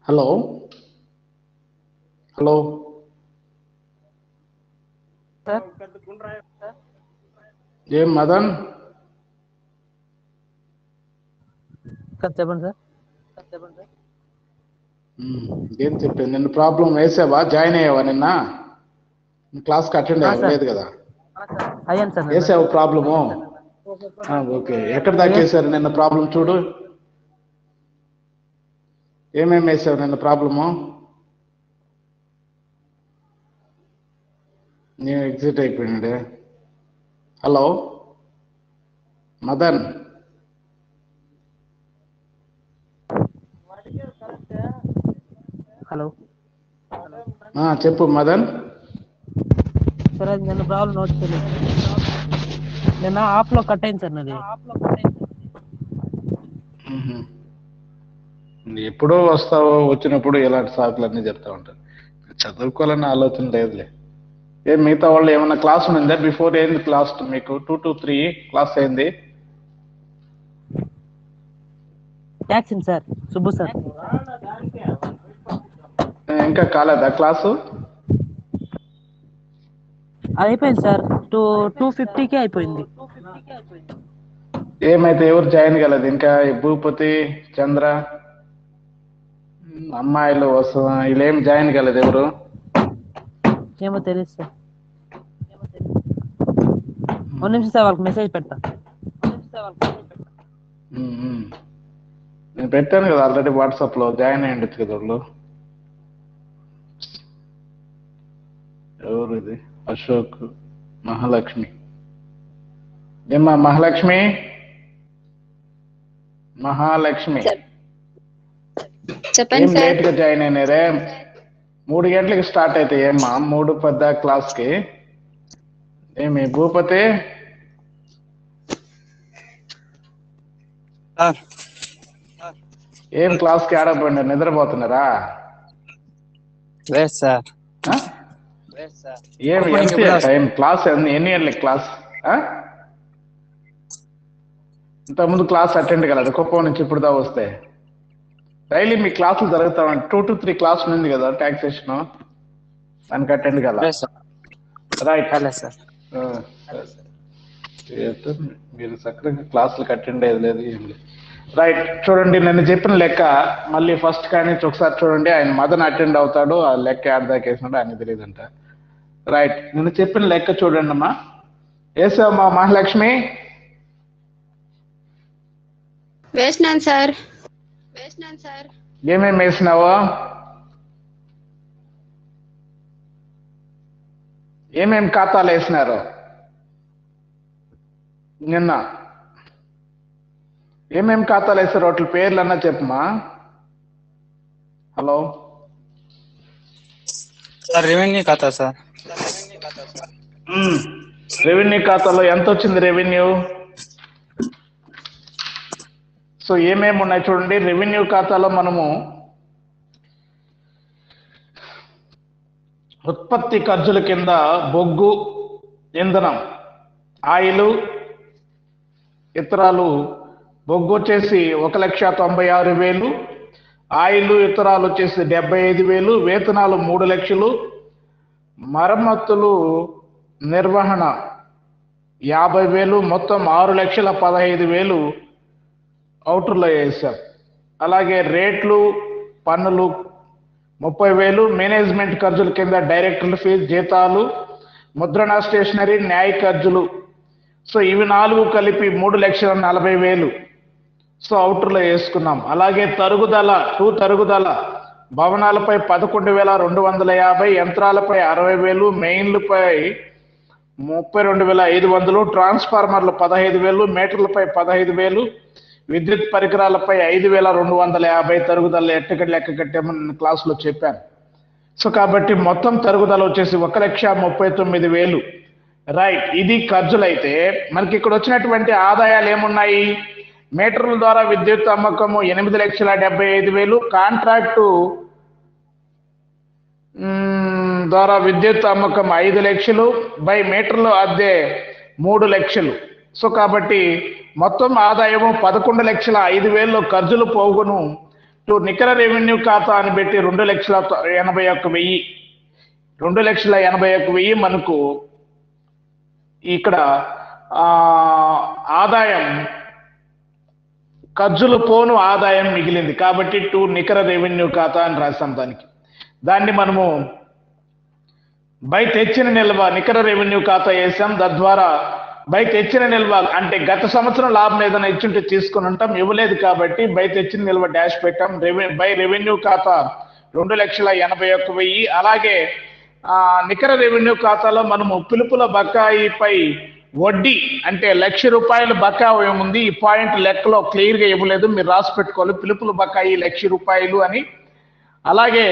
Hello hello sir ఏం Madan sir చెప్పండి sir. ఏం చెప్పాను నిన్న ప్రాబ్లం వేసావా, జాయిన్ అయ్యావా? నిన్న క్లాస్కి అటెండ్ సార్ అవ్వలేదు కదా? అయ్యాను సార్ నిన్న. వేసావు ప్రాబ్లము? ఓకే, ఎక్కడ దాకా అయ్యా వేసారు నిన్న ప్రాబ్లం? చూడు ఏమేమి వేసావు నిన్న ప్రాబ్లము. నేను ఎగ్జిట్ అయిపోయినాడే. హలో మదన్, హలో చెప్పు మదన్. సార్ అది నిన్న ప్రాబ్లం నోట్ చేయలేదు సార్. నిన్న ఆఫ్లో కట్ అయింది సార్ నాది. ఎప్పుడో వస్తావో, వచ్చినప్పుడు ఇలాంటి సాకులు అన్నీ చెప్తా ఉంటారు. చదువుకోవాలన్న ఆలోచన లేదులే. మిగతా వాళ్ళు ఏమన్నా క్లాస్ ఉందా? బిఫోర్ ఏంది క్లాస్ మీకు? 2 to 3 క్లాస్ అయింది. Action sir, Subbu sir. ఇంకా కాలేదా క్లాసు? అయిపోయింది సార్. 2:50కే అయిపోయింది. ఏమైతే ఎవరు జాయిన్ కాలేదు ఇంకా? ఈ భూపతి, చంద్ర, అమ్మాయిలు వస్తుందా? వీళ్ళేం జాయిన్ కాలేదు ఎవరు? ఏమో తెలియదు సార్. 1 నిమిషం సార్, వాళ్ళకి మెసేజ్ పెడతా. నేను పెట్టాను కదా ఆల్రెడీ వాట్సాప్లో, జాయిన్ అయ్యండి కదా వాళ్ళు. ఎవరు ఇది? అశోక్, మహాలక్ష్మి. ఏమ్మా మహాలక్ష్మి? మహాలక్ష్మి చెప్పండి ఏం సార్. లేట్ గా జాయిన్ అయినారే? 3 గంటలకి స్టార్ట్ అయితే ఏమ్మా 3:10 క్లాస్కి? ఏమి భూపతి? ఏం క్లాస్కి ఆడపోండి, నిద్రపోతున్నారా? లేదు సార్. ఏమి ఎంత టైం క్లాస్? ఎన్ని గంటలకి క్లాస్? ఇంతకుముందు క్లాస్ అటెండ్ కాలేదు కుప్పం నుంచి ఇప్పుడు దా వస్తే? డైలీ మీ క్లాసులు జరుగుతామంటే 2 to 3 క్లాసులు ఉంది కదా టాక్సేషన్, దానికి అటెండ్ కదా? Right sir. మీరు చక్కగా క్లాసులకు అటెండ్ అయ్యేది లేదు, ఏం లేదు. రైట్, చూడండి నన్ను చెప్పిన లెక్క మళ్ళీ ఫస్ట్ కానీ ఒకసారి చూడండి. ఆయన మదన్ అటెండ్ అవుతాడు, ఆ లెక్క ఆడదాకేసినాడు ఆయన తెలియదంట. రైట్, నేను చెప్పిన లెక్క చూడండి అమ్మా. వేసావమ్మా మహాలక్ష్మి? వేసినాను సార్. ఏమేమి వేసినావు? ఏమేమి ఖాతాలు వేసినారు నిన్న? ఏమేమి ఖాతాలు వేసారు వాటి పేర్లు అన్నా చెప్పమా. హలో సార్, రెవెన్యూ ఖాతా సార్. రెవెన్యూ ఖాతాలో ఎంత వచ్చింది రెవెన్యూ? సో ఏమేమి ఉన్నాయి చూడండి. రెవెన్యూ ఖాతాలో మనము ఉత్పత్తి ఖర్చుల కింద బొగ్గు, ఇంధనం, ఆయిల్, ఇతరాలు. బొగ్గు వచ్చేసి 1,96,000, ఆయిల్ ఇతరాలు వచ్చేసి 75,000, వేతనాలు 3 లక్షలు, మరమ్మతులు నిర్వహణ 50,000, మొత్తం 6,15,000 అవుటర్లో వేసాం. అలాగే రేట్లు, పన్నులు 30,000, మేనేజ్మెంట్ ఖర్చుల కింద డైరెక్టర్ల ఫీజు, జీతాలు, ముద్రణ, స్టేషనరీ, న్యాయ ఖర్చులు. సో ఇవి 4 కలిపి 3,40,000 సో అవుటర్లో వేసుకున్నాం. అలాగే తరుగుదల, తరుగుదల భవనాలపై 11,250, యంత్రాలపై 60,000, మెయిన్లపై 32,500, ట్రాన్స్ఫార్మర్లు 15,000, మీటర్లపై 15,000, విద్యుత్ పరికరాలపై 5,250 తరుగుదల ఎట్టకడి లెక్క కట్టామని క్లాసులో చెప్పాను. సో కాబట్టి మొత్తం తరుగుదల వచ్చేసి 1,39,000. రైట్, ఇది ఖర్చులు. అయితే మనకి ఇక్కడ వచ్చినటువంటి ఆదాయాలు ఏమున్నాయి? మీటర్ల ద్వారా విద్యుత్ అమ్మకము 8,75,000, కాంట్రాక్టు ద్వారా విద్యుత్ అమ్మకం 5 లక్షలు, బై మీటర్లు అద్దె 3 లక్షలు. సో కాబట్టి మొత్తం ఆదాయము 11,05,000 ఖర్చులు పోగును నికర రెవెన్యూ ఖాతా అని పెట్టి 2,81,000 2,81,000 మనకు ఇక్కడ ఆదాయం ఖర్చులు పోను ఆదాయం మిగిలింది కాబట్టి నికర రెవెన్యూ ఖాతా అని రాస్తాం దాన్ని మనము బై తెచ్చిన నిల్వ నికర రెవెన్యూ ఖాతా వేసాం. తద్వారా బై తెచ్చిన నిల్వ అంటే గత సంవత్సరం లాభం ఏదైనా ఇచ్చుంటే తీసుకుని ఉంటాం, ఇవ్వలేదు కాబట్టి బై తెచ్చిన నిల్వ డాష్ పెట్టాం. బై రెవెన్యూ ఖాతా 2,81,000. అలాగే నికర రెవెన్యూ ఖాతాలో మనము పిలుపుల బకాయిపై వడ్డీ అంటే ₹1,00,000 బకాయి ఉంది. ఈ పాయింట్ లెక్కలో క్లియర్గా ఇవ్వలేదు, మీరు రాసి పెట్టుకోవాలి. పిలుపుల బకాయి ₹1,00,000 అని. అలాగే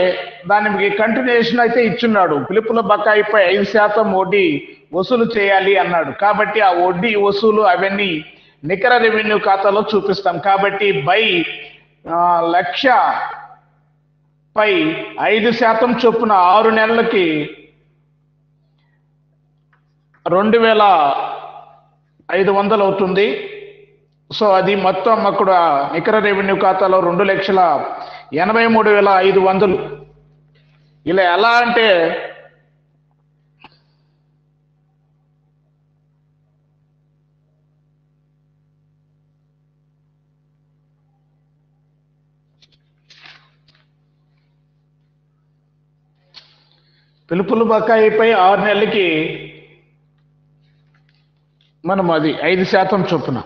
దానికి కంటిన్యూషన్ అయితే ఇచ్చున్నాడు, పిలుపుల బకాయిపై 5% వడ్డీ వసూలు చేయాలి అన్నాడు. కాబట్టి ఆ వడ్డీ వసూలు అవన్నీ నికర రెవెన్యూ ఖాతాలో చూపిస్తాం. కాబట్టి బై 1,00,000 పై 5% చొప్పున 6 నెలలకి 2,500 అవుతుంది. సో అది మొత్తం అక్కడ నికర రెవెన్యూ ఖాతాలో 2,83,500. ఇలా ఎలా అంటే పిలుపుల బకాయిపై 6 నెలలకి మనం అది 5% చొప్పున.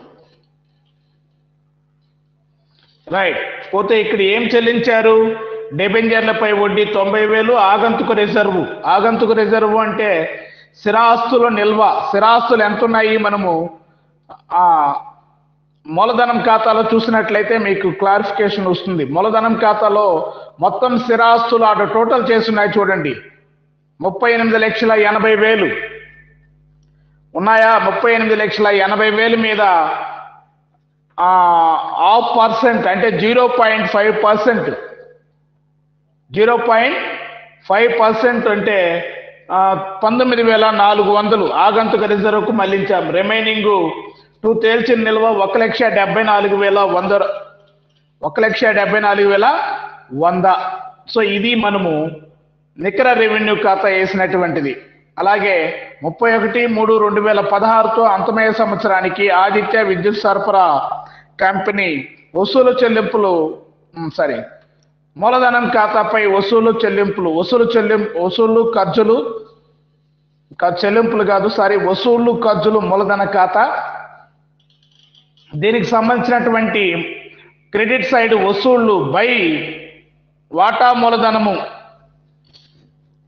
రైట్. పోతే ఇక్కడ ఏం చెల్లించారు? డిబెంచర్లపై వడ్డీ 90,000. ఆగంతుకు రిజర్వు అంటే స్థిరాస్తుల నిల్వ. స్థిరాస్తులు ఎంత ఉన్నాయి మనము మూలధనం ఖాతాలో చూసినట్లయితే మీకు క్లారిఫికేషన్ వస్తుంది. మూలధనం ఖాతాలో మొత్తం స్థిరాస్తులు అటు టోటల్ చేస్తున్నాయి చూడండి, 38,80,000 ఉన్నాయా? 38,80,000 మీద 0.5% అంటే 0.5%. 0.5% అంటే 19,400 ఆగంతుక రిజర్వ్కు మళ్లించాం. రిమైనింగ్ తేల్చిన నిల్వ 1,74,100. 1,74,100. సో ఇది మనము నికర రెవెన్యూ ఖాతా వేసినటువంటిది. అలాగే 31/3/2016తో అంతమయ్యే సంవత్సరానికి ఆదిత్య విద్యుత్ సరఫరా కంపెనీ మూలధనం ఖాతాపై వసూలు ఖర్చులు మూలధన ఖాతా. దీనికి సంబంధించినటువంటి క్రెడిట్ సైడ్ వసూళ్లు బై వాటా మూలధనము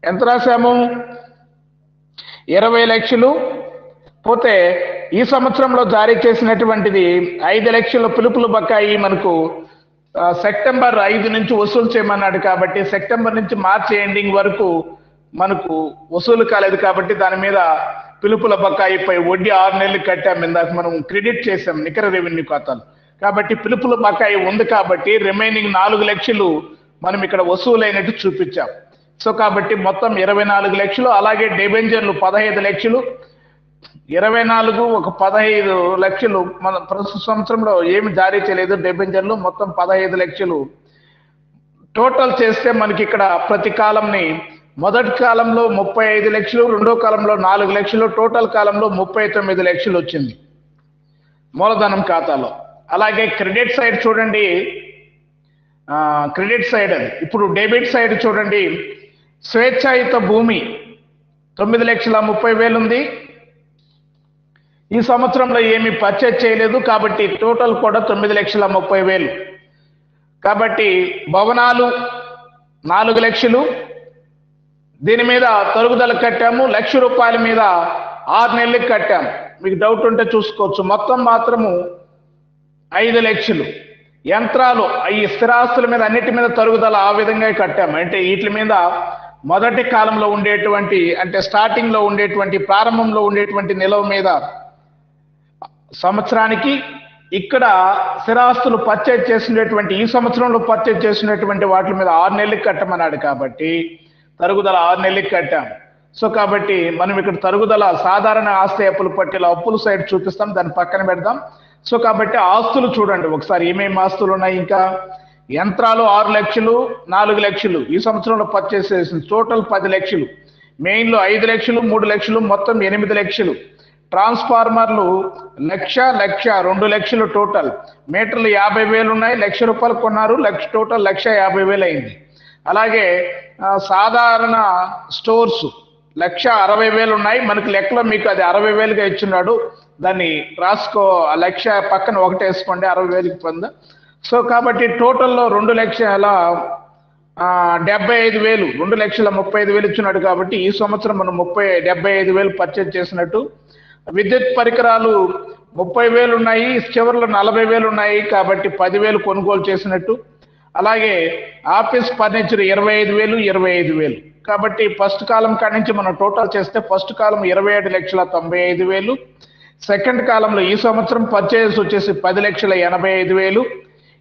ఎంత రాశాము? 20 లక్షలు. పోతే ఈ సంవత్సరంలో జారీ చేసినటువంటిది 5 లక్షల పిలుపుల బకాయి మనకు సెప్టెంబర్ 5 నుంచి వసూలు చేయమన్నాడు. కాబట్టి సెప్టెంబర్ నుంచి మార్చి ఎండింగ్ వరకు మనకు వసూలు కాలేదు. కాబట్టి దాని మీద పిలుపుల బకాయిపై వడ్డీ 6 నెలలు కట్టాం. ఇందాక మనం క్రెడిట్ చేసాం నికర రెవెన్యూ ఖాతాలు. కాబట్టి పిలుపుల బకాయి ఉంది కాబట్టి రిమైనింగ్ 4 లక్షలు మనం ఇక్కడ వసూలైనట్టు చూపించాం. సో కాబట్టి మొత్తం 24 లక్షలు. అలాగే డిబెంచర్లు 15 లక్షలు. 24 ఒక 15 లక్షలు మన ప్రస్తుత సంవత్సరంలో ఏమి జారీ చేయలేదు డిబెంచర్లు, మొత్తం 15 లక్షలు టోటల్ చేస్తే మనకి ఇక్కడ ప్రతి కాలంని మొదటి కాలంలో 35 లక్షలు, రెండో కాలంలో 4 లక్షలు, టోటల్ కాలంలో 39 లక్షలు వచ్చింది మూలధనం ఖాతాలో. అలాగే క్రెడిట్ సైడ్ చూడండి, క్రెడిట్ సైడ్ అది. ఇప్పుడు డెబిట్ సైడ్ చూడండి, స్వేచ్ఛాయుత భూమి 9,30,000 ఉంది. ఈ సంవత్సరంలో ఏమి పర్చేజ్ చేయలేదు కాబట్టి టోటల్ కూడా 9,30,000. కాబట్టి భవనాలు 4 లక్షలు, దీని మీద తరుగుదల కట్టాము. ₹1,00,000 మీద 6 నెలలకు కట్టాము. మీకు డౌట్ ఉంటే చూసుకోవచ్చు. మొత్తం మాత్రము 5 లక్షలు. యంత్రాలు ఈ స్థిరాస్తుల మీద అన్నిటి మీద తరుగుదల ఆ విధంగా కట్టాము. అంటే వీటి మీద మొదటి కాలంలో ఉండేటువంటి అంటే స్టార్టింగ్ లో ఉండేటువంటి ప్రారంభంలో ఉండేటువంటి నిల్వ మీద సంవత్సరానికి, ఇక్కడ స్థిరాస్తులు పర్చేజ్ చేసినటువంటి ఈ సంవత్సరంలో పర్చేజ్ చేసినటువంటి వాటి మీద 6 నెలలకు కట్టమన్నాడు. కాబట్టి తరుగుదల 6 నెలలకు కట్టాం. సో కాబట్టి మనం ఇక్కడ తరుగుదల సాధారణ ఆస్తి అప్పుల పట్టిలో అప్పుల సైడ్ చూపిస్తాం, దాన్ని పక్కన పెడదాం. సో కాబట్టి ఆస్తులు చూడండి ఒకసారి ఏమేమి ఆస్తులు ఉన్నాయి. ఇంకా యంత్రాలు 6 లక్షలు 4 లక్షలు ఈ సంవత్సరంలో పర్చేస్ చేసింది, టోటల్ 10 లక్షలు. మెయిన్లు 5 లక్షలు 3 లక్షలు మొత్తం 8 లక్షలు. ట్రాన్స్ఫార్మర్లు లక్ష 2 లక్షలు టోటల్. మీటర్లు 50,000 ఉన్నాయి, ₹1,00,000 కొన్నారు, టోటల్ 1,50,000 అయింది. అలాగే సాధారణ స్టోర్స్ 1,60,000 ఉన్నాయి, మనకి లెక్కలో మీకు అది 60,000గా ఇచ్చున్నాడు, దాన్ని రాసుకో. 1,00,000 పక్కన ఒకటి వేసుకోండి, 60,000కి పొంద. సో కాబట్టి టోటల్లో 2,75,000 2,35,000 ఇచ్చున్నాడు. కాబట్టి ఈ సంవత్సరం మనం 75,000 పర్చేజ్ చేసినట్టు. విద్యుత్ పరికరాలు 30,000 ఉన్నాయి, చివరిలో 40,000 ఉన్నాయి, కాబట్టి 10,000 కొనుగోలు చేసినట్టు. అలాగే ఆఫీస్ ఫర్నిచర్ 25,000 కాబట్టి ఫస్ట్ కాలం కాడి నుంచి మనం టోటల్ చేస్తే ఫస్ట్ కాలం 27,95,000, సెకండ్ కాలంలో ఈ సంవత్సరం పర్చేజ్ వచ్చేసి 10,85,000.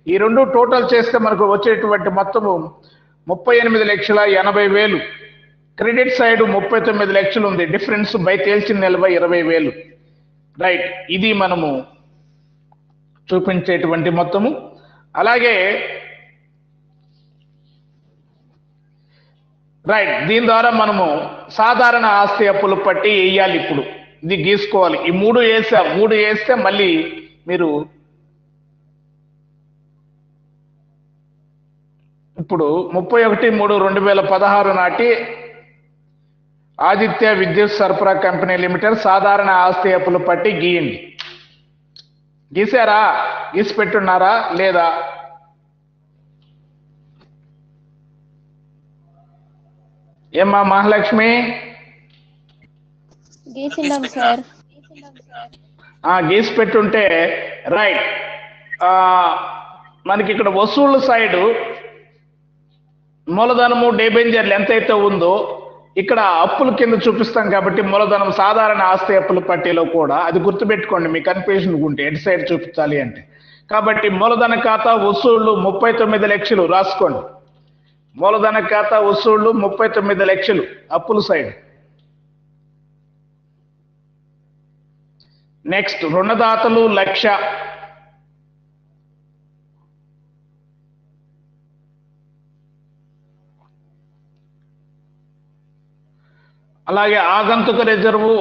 ఈ రెండు టోటల్ చేస్తే మనకు వచ్చేటువంటి మొత్తము 38,80,000. క్రెడిట్ సైడ్ 39 లక్షలు ఉంది, డిఫరెన్స్ బై తేల్చిన నిల్వ 20,000. రైట్, ఇది మనము చూపించేటువంటి మొత్తము. అలాగే రైట్, దీని ద్వారా మనము సాధారణ ఆస్తి అప్పులు పట్టి వేయాలి. ఇప్పుడు ఇది గీసుకోవాలి. ఈ 3 వేస్తే మళ్ళీ మీరు ఇప్పుడు 31/3/2016 నాటి ఆదిత్య విద్యుత్ సరఫరా కంపెనీ లిమిటెడ్ సాధారణ ఆస్తి అప్పులు పట్టి గీయండి. గీసారా? గీసి పెట్టున్నారా లేదా? ఏమ్మా మహాలక్ష్మి? గీసిందాం సార్. గీసి పెట్టుంటే రైట్. మనకి ఇక్కడ వసూళ్ల సైడు మూలధనము డెబెంజర్లు ఎంతైతే ఉందో ఇక్కడ అప్పుల కింద చూపిస్తాం. కాబట్టి మూలధనం సాధారణ ఆస్తి అప్పుల పట్టీలో కూడా అది గుర్తుపెట్టుకోండి, మీ కన్ఫ్యూజన్ ఉంటే ఎటు సైడ్ చూపించాలి అంటే. కాబట్టి మూలధన ఖాతా వసూళ్లు 39 లక్షలు రాసుకోండి. మూలధన ఖాతా వసూళ్లు 39 లక్షలు అప్పుల సైడ్. నెక్స్ట్ రుణదాతలు 1,00,000. అలాగే ఆగంతుక రిజర్వు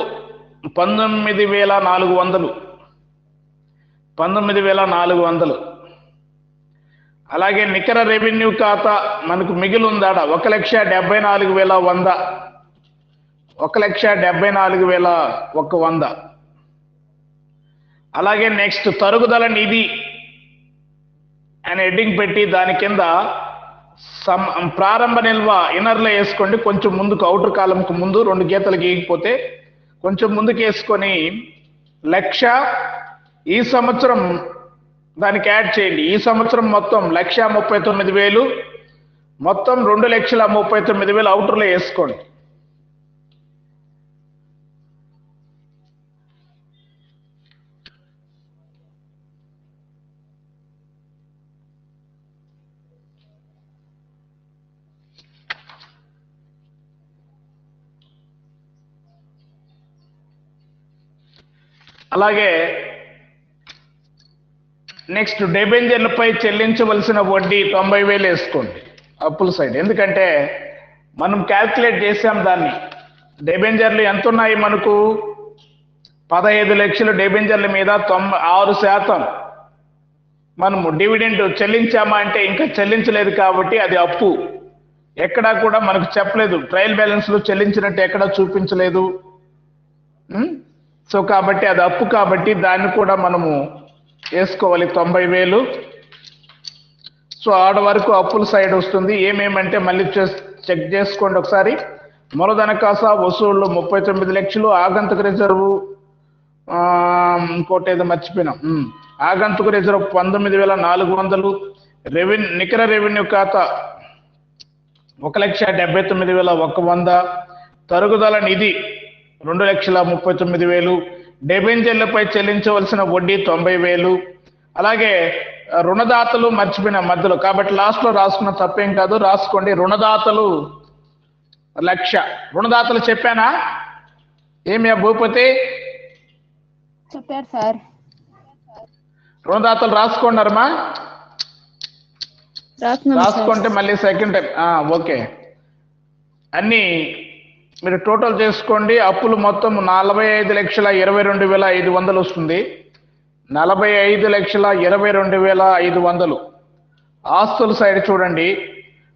19,400. అలాగే నికర రెవెన్యూ ఖాతా మనకు మిగిలి ఉందాడ 1,74,100. 1,74,100. అలాగే నెక్స్ట్ తరుగుదల నిధి అని హెడ్డింగ్ పెట్టి దాని కింద ప్రారంభ నిల్వ ఇన్నర్లో వేసుకోండి. కొంచెం ముందుకు అవుటర్ కాలంకు ముందు 2 గీతలు గీయకపోతే కొంచెం ముందుకు వేసుకొని 1,00,000 ఈ సంవత్సరం దానికి యాడ్ చేయండి. ఈ సంవత్సరం మొత్తం 1,39,000, మొత్తం 2,39,000 అవుటర్లో వేసుకోండి. అలాగే నెక్స్ట్ డెబెంజర్లపై చెల్లించవలసిన వడ్డీ 90,000 వేసుకోండి అప్పుల సైడ్. ఎందుకంటే మనం క్యాల్కులేట్ చేసాం దాన్ని. డెబెంజర్లు ఎంత ఉన్నాయి మనకు? 15 లక్షలు డెబెంజర్ల మీద 6% మనము డివిడెండ్ చెల్లించామా అంటే ఇంకా చెల్లించలేదు, కాబట్టి అది అప్పు. ఎక్కడా కూడా మనకు చెప్పలేదు, ట్రయల్ బ్యాలెన్స్ లో చెల్లించినట్టు ఎక్కడా చూపించలేదు. సో కాబట్టి అది అప్పు, కాబట్టి దాన్ని కూడా మనము వేసుకోవాలి 90,000. సో ఆడ వరకు అప్పుల సైడ్ వస్తుంది. ఏమేమంటే మళ్ళీ చెక్ చేసుకోండి ఒకసారి. మూలధన కాసా వసూళ్లు 39 లక్షలు, ఆగంతుక రిజర్వు ఇంకోటి ఏదో మర్చిపోయినాం, ఆగంతుక రిజర్వ్ 19,400, నికర రెవెన్యూ ఖాతా 1,79,100, తరుగుదల నిధి 2,39,000, డెబెంజర్లపై చెల్లించవలసిన వడ్డీ 90,000. అలాగే రుణదాతలు మర్చిపోయిన మధ్యలో, కాబట్టి లాస్ట్ లో రాసుకున్న తప్పేం కాదు, రాసుకోండి. రుణదాతలు 1,00,000. రుణదాతలు చెప్పానా? ఏమి భూపతి చెప్పారు సార్. రుణదాతలు రాసుకోండారమ్మా. రాస్తున్నాం సార్. రాసుకుంటే మళ్ళీ సెకండ్ టైం ఓకే. అన్నీ మీరు టోటల్ చేసుకోండి. అప్పులు మొత్తం 45,22,500 వస్తుంది. 45,22,500. ఆస్తుల సైడ్ చూడండి.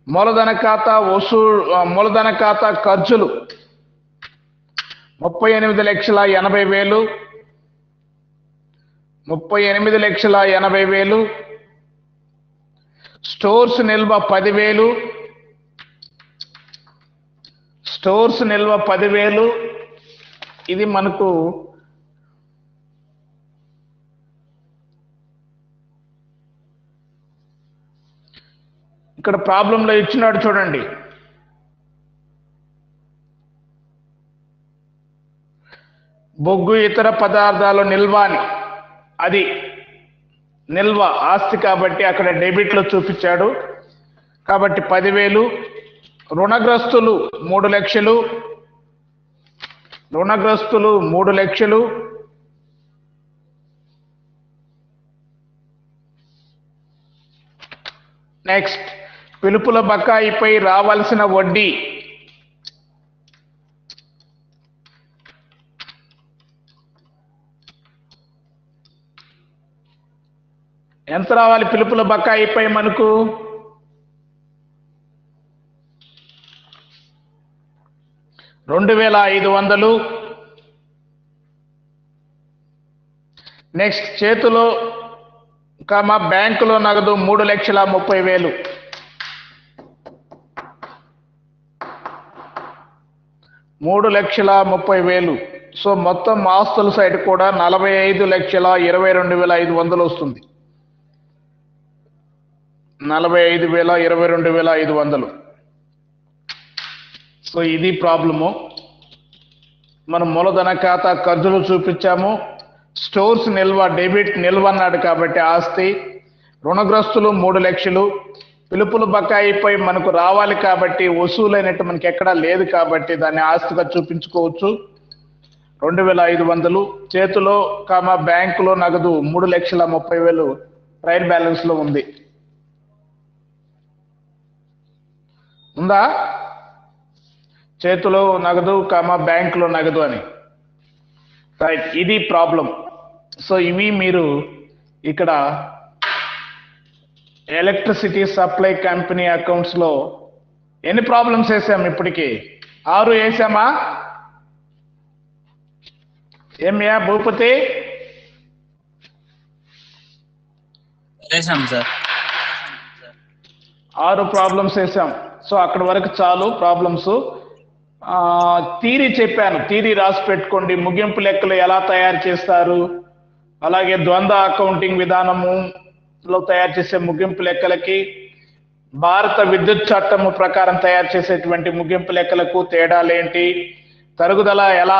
మూలధన ఖాతా ఖర్చులు 38,80,000. 38,80,000. స్టోర్స్ నిల్వ 10,000. స్టోర్స్ నిల్వ 10,000. ఇది మనకు ఇక్కడ ప్రాబ్లంలో ఇచ్చినాడు చూడండి. బొగ్గు ఇతర పదార్థాలు నిల్వ అని, అది నిల్వ ఆస్తి కాబట్టి అక్కడ డెబిట్లో చూపించాడు కాబట్టి 10,000. రుణగ్రస్తులు 3 లక్షలు. రుణగ్రస్తులు 3 లక్షలు. నెక్స్ట్ పిలుపుల బకాయిపై రావాల్సిన వడ్డీ ఎంత రావాలి? పిలుపుల బకాయిపై మనకు 2,500. నెక్స్ట్ చేతిలో బ్యాంకులో నగదు 3,30,000. 3,30,000. సో మొత్తం ఆస్తుల సైడ్ కూడా 45,22,500 వస్తుంది. 45,22,500. సో ఇది ప్రాబ్లము. మనం మూలధన ఖాతా ఖర్చులు చూపించాము. స్టోర్స్ నిల్వ డెబిట్ నిల్వ అన్నాడు కాబట్టి ఆస్తి. రుణగ్రస్తులు 3 లక్షలు. పిలుపుల బకాయిపై మనకు రావాలి కాబట్టి వసూలైనట్టు మనకి ఎక్కడా లేదు కాబట్టి దాన్ని ఆస్తిగా చూపించుకోవచ్చు. 2,500. చేతిలో బ్యాంకులో నగదు 3,30,000 ట్రయల్ బ్యాలెన్స్ లో ఉంది. ఉందా? చేతిలో నగదు బ్యాంకులో నగదు అని. రైట్, ఇది ప్రాబ్లం. సో ఇవి మీరు ఇక్కడ ఎలక్ట్రిసిటీ సప్లై కంపెనీ అకౌంట్స్ లో ఎన్ని ప్రాబ్లమ్స్ వేసాం ఇప్పటికి? 6 వేసామా? ఏమయ్యా భూపతి? వేసాం సార్. 6 ప్రాబ్లమ్స్ వేసాం. సో అక్కడి వరకు చాలు ప్రాబ్లమ్స్. థీరీ చెప్పాను, థీరీ రాసి పెట్టుకోండి. ముగింపు లెక్కలు ఎలా తయారు చేస్తారు, అలాగే ద్వంద్వ అకౌంటింగ్ విధానములో తయారు చేసే ముగింపు లెక్కలకి భారత విద్యుత్ చట్టము ప్రకారం తయారు చేసేటువంటి ముగింపు లెక్కలకు తేడాలేంటి, తరుగుదల ఎలా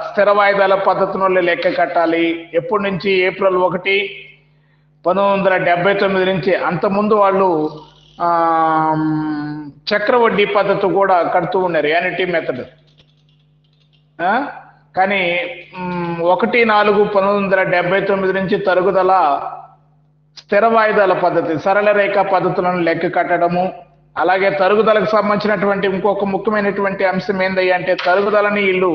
స్థిర వాయిదాల పద్ధతిలో లెక్క కట్టాలి, ఎప్పటి నుంచి ఏప్రిల్ 1, 1979 నుంచి. అంతకుముందు వాళ్ళు చక్రవడ్డీ పద్ధతి కూడా కడుతూ ఉన్నారు, యానిటీ మెథడ్. కానీ 1/4/1979 నుంచి తరుగుదల స్థిర వాయిదాల పద్ధతి, సరళ రేఖ పద్ధతులను లెక్క కట్టడము. అలాగే తరుగుదలకు సంబంధించినటువంటి ఇంకొక ముఖ్యమైనటువంటి అంశం ఏందయ్యా అంటే, తరుగుదలని వీళ్ళు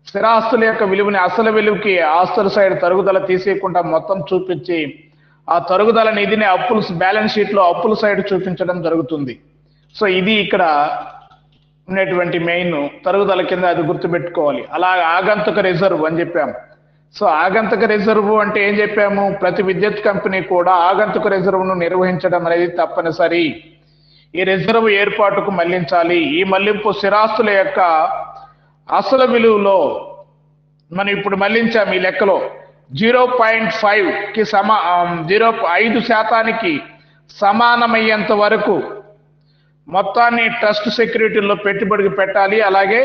స్థిరాస్తుల యొక్క విలువని అసలు విలువకి ఆస్తుల సైడ్ తరుగుదల తీసేయకుండా మొత్తం చూపించి ఆ తరుగుదల నిధిని అప్పులు బ్యాలెన్స్ షీట్ లో అప్పుల సైడ్ చూపించడం జరుగుతుంది. సో ఇది ఇక్కడ ఉన్నటువంటి మెయిన్ తరుగుదల కింద, అది గుర్తుపెట్టుకోవాలి. అలా ఆగంతుక రిజర్వ్ అని చెప్పాము. సో ఆగంతుక రిజర్వ్ అంటే ఏం చెప్పాము? ప్రతి విద్యుత్ కంపెనీ కూడా ఆగంతుక రిజర్వ్ను నిర్వహించడం అనేది తప్పనిసరి. ఈ రిజర్వ్ ఏర్పాటుకు మళ్లించాలి. ఈ మళ్లింపు స్థిరాస్తుల యొక్క అసలు విలువలో మనం ఇప్పుడు మళ్లించాము. ఈ లెక్కలో 0.5కి 0.5% సమానమయ్యేంత వరకు మొత్తాన్ని ట్రస్ట్ సెక్యూరిటీల్లో పెట్టుబడికి పెట్టాలి. అలాగే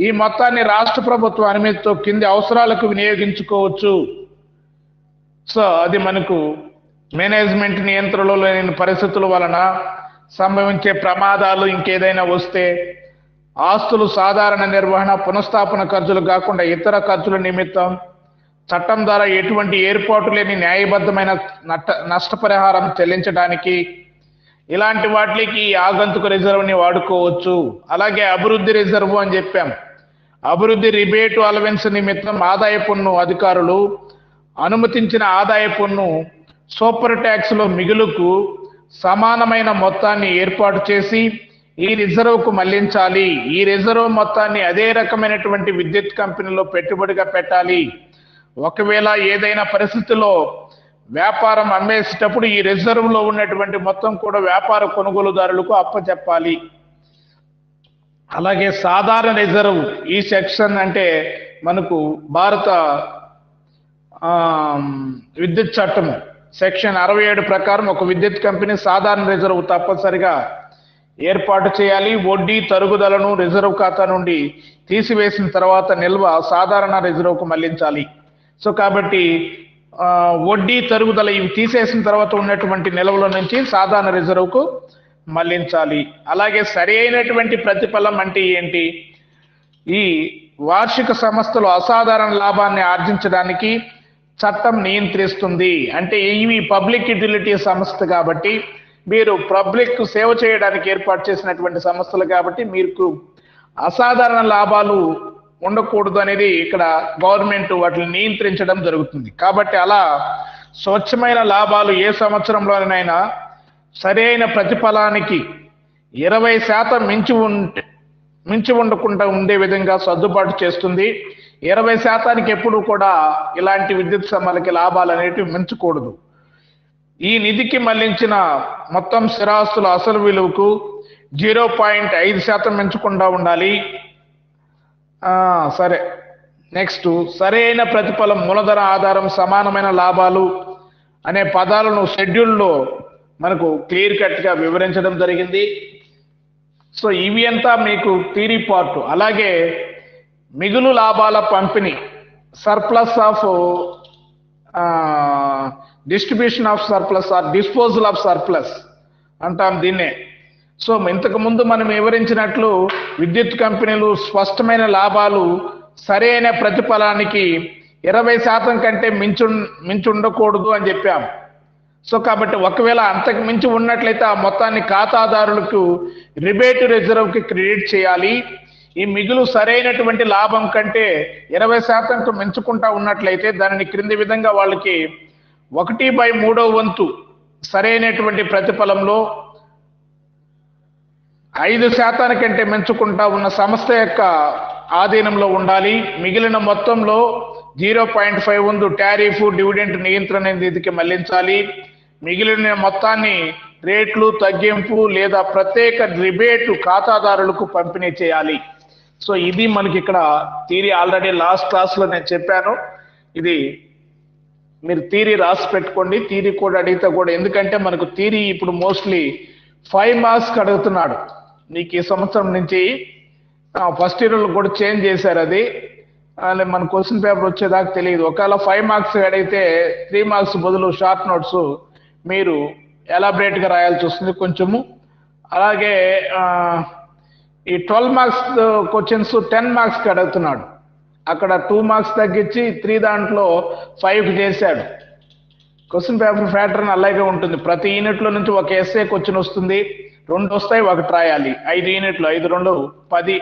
ఈ మొత్తాన్ని రాష్ట్ర ప్రభుత్వ అనుమతితో కింది అవసరాలకు వినియోగించుకోవచ్చు. సో అది మనకు మేనేజ్మెంట్ నియంత్రణలో లేని పరిస్థితుల వలన సంభవించే ప్రమాదాలు, ఇంకేదైనా వస్తే ఆస్తులు సాధారణ నిర్వహణ పునఃస్థాపన ఖర్చులు కాకుండా ఇతర ఖర్చుల నిమిత్తం చట్టం ద్వారా ఎటువంటి ఏర్పాటు లేని న్యాయబద్ధమైన నష్టపరిహారం చెల్లించడానికి ఇలాంటి వాటికి ఈ ఆగంతుక రిజర్వ్ని వాడుకోవచ్చు. అలాగే అభివృద్ధి రిజర్వ్ అని చెప్పాం. అభివృద్ధి రిబేటు అలవెన్స్ నిమిత్తం ఆదాయ పన్ను అధికారులు అనుమతించిన ఆదాయ పన్ను సూపర్ ట్యాక్స్ లో మిగులుకు సమానమైన మొత్తాన్ని ఏర్పాటు చేసి ఈ రిజర్వ్కు మళ్లించాలి. ఈ రిజర్వ్ మొత్తాన్ని అదే రకమైనటువంటి విద్యుత్ కంపెనీలో పెట్టుబడిగా పెట్టాలి. ఒకవేళ ఏదైనా పరిస్థితుల్లో వ్యాపారం అమ్మేసేటప్పుడు ఈ రిజర్వ్ లో ఉన్నటువంటి మొత్తం కూడా వ్యాపార కొనుగోలుదారులకు అప్పచెప్పాలి. అలాగే సాధారణ రిజర్వ్ ఈ సెక్షన్ అంటే మనకు భారత విద్యుత్ చట్టము సెక్షన్ 67 ప్రకారం ఒక విద్యుత్ కంపెనీ సాధారణ రిజర్వ్ తప్పనిసరిగా ఏర్పాటు చేయాలి. వడ్డీ తరుగుదలను రిజర్వ్ ఖాతా నుండి తీసివేసిన తర్వాత నిల్వ సాధారణ రిజర్వ్కు మళ్లించాలి. సో కాబట్టి వడ్డీ తరుగుదల ఇవి తీసేసిన తర్వాత ఉన్నటువంటి నిల్వల నుంచి సాధారణ రిజర్వ్కు మళ్లించాలి. అలాగే సరి అయినటువంటి ప్రతిఫలం అంటే ఏంటి? ఈ వార్షిక సంస్థలు అసాధారణ లాభాన్ని ఆర్జించడానికి చట్టం నియంత్రిస్తుంది. అంటే ఇవి పబ్లిక్ యుటిలిటీ సంస్థ కాబట్టి మీరు పబ్లిక్ సేవ చేయడానికి ఏర్పాటు చేసినటువంటి సంస్థలు కాబట్టి మీకు అసాధారణ లాభాలు ఉండకూడదు అనేది ఇక్కడ గవర్నమెంట్ వాటిని నియంత్రించడం జరుగుతుంది. కాబట్టి అలా స్వచ్ఛమైన లాభాలు ఏ సంవత్సరంలోనైనా సరైన ప్రతిఫలానికి 20% మించి ఉండకుండా ఉండే విధంగా సర్దుబాటు చేస్తుంది. 20% ఎప్పుడు కూడా ఇలాంటి విద్యుత్ సంస్థలకి లాభాలు అనేటివి మించకూడదు. ఈ నిధికి మళ్లించిన మొత్తం స్థిరాస్తుల అసలు విలువకు 0.5% మించకుండా ఉండాలి. సరే, నెక్స్ట్ సరైన ప్రతిఫలం, మూలధన ఆధారం, సమానమైన లాభాలు అనే పదాలను షెడ్యూల్లో మనకు క్లియర్ కట్ గా వివరించడం జరిగింది. సో ఇవి అంతా మీకు థియరీ పార్ట్. అలాగే మిగులు లాభాల పంపిణీ, surplus of distribution of surplus or disposal of surplus అంటాం దీన్నే. సో ఇంతకు ముందు మనం వివరించినట్లు విద్యుత్ కంపెనీలు స్పష్టమైన లాభాలు సరైన ప్రతిఫలానికి 20% కంటే మించి ఉండకూడదు అని చెప్పాం. సో కాబట్టి ఒకవేళ అంతకు మించి ఉన్నట్లయితే ఆ మొత్తాన్ని ఖాతాదారులకు రిబేట్ రిజర్వ్కి క్రెడిట్ చేయాలి. ఈ మిగులు సరైనటువంటి లాభం కంటే 20%కు మించుకుంటా ఉన్నట్లయితే దానిని క్రింది విధంగా వాళ్ళకి 1/3 వంతు సరైనటువంటి ప్రతిఫలంలో 5% కంటే మించుకుంటా ఉన్న సంస్థ యొక్క ఆధీనంలో ఉండాలి. మిగిలిన మొత్తంలో 0.5 వంతు టారిఫ్ డివిడెంట్ నియంత్రణ నిధికి మళ్లించాలి. మిగిలిన మొత్తాన్ని రేట్లు తగ్గింపు లేదా ప్రత్యేక రిబేటు ఖాతాదారులకు పంపిణీ చేయాలి. సో ఇది మనకి ఇక్కడ థియరీ. ఆల్రెడీ లాస్ట్ క్లాస్లో నేను చెప్పాను. ఇది మీరు థియరీ రాసి పెట్టుకోండి. థియరీ కూడా అడిగితే కూడా, ఎందుకంటే మనకు థియరీ ఇప్పుడు మోస్ట్లీ 5 మార్క్స్ అడుగుతున్నాడు. నీకు ఈ సంవత్సరం నుంచి ఫస్ట్ ఇయర్లో కూడా చేంజ్ చేశారు. అది మన క్వశ్చన్ పేపర్ వచ్చేదాకా తెలియదు. ఒకవేళ 5 మార్క్స్ అడిగితే 3 మార్క్స్ బదులు షార్ట్ నోట్స్ మీరు ఎలాబరేట్గా రాయాల్సి వస్తుంది కొంచెము. అలాగే ఈ 12 మార్క్స్ క్వశ్చన్స్ 10 మార్క్స్కి అడుగుతున్నాడు. అక్కడ 2 మార్క్స్ తగ్గించి 3 దాంట్లో 5కి చేశాడు. క్వశ్చన్ పేపర్ ప్యాటర్న్ అలాగే ఉంటుంది. ప్రతి యూనిట్లో నుంచి ఒక ఎస్ఏ క్వశ్చన్ వస్తుంది, 2 వస్తాయి, 1 రాయాలి. 5 యూనిట్లు, 5 2 10,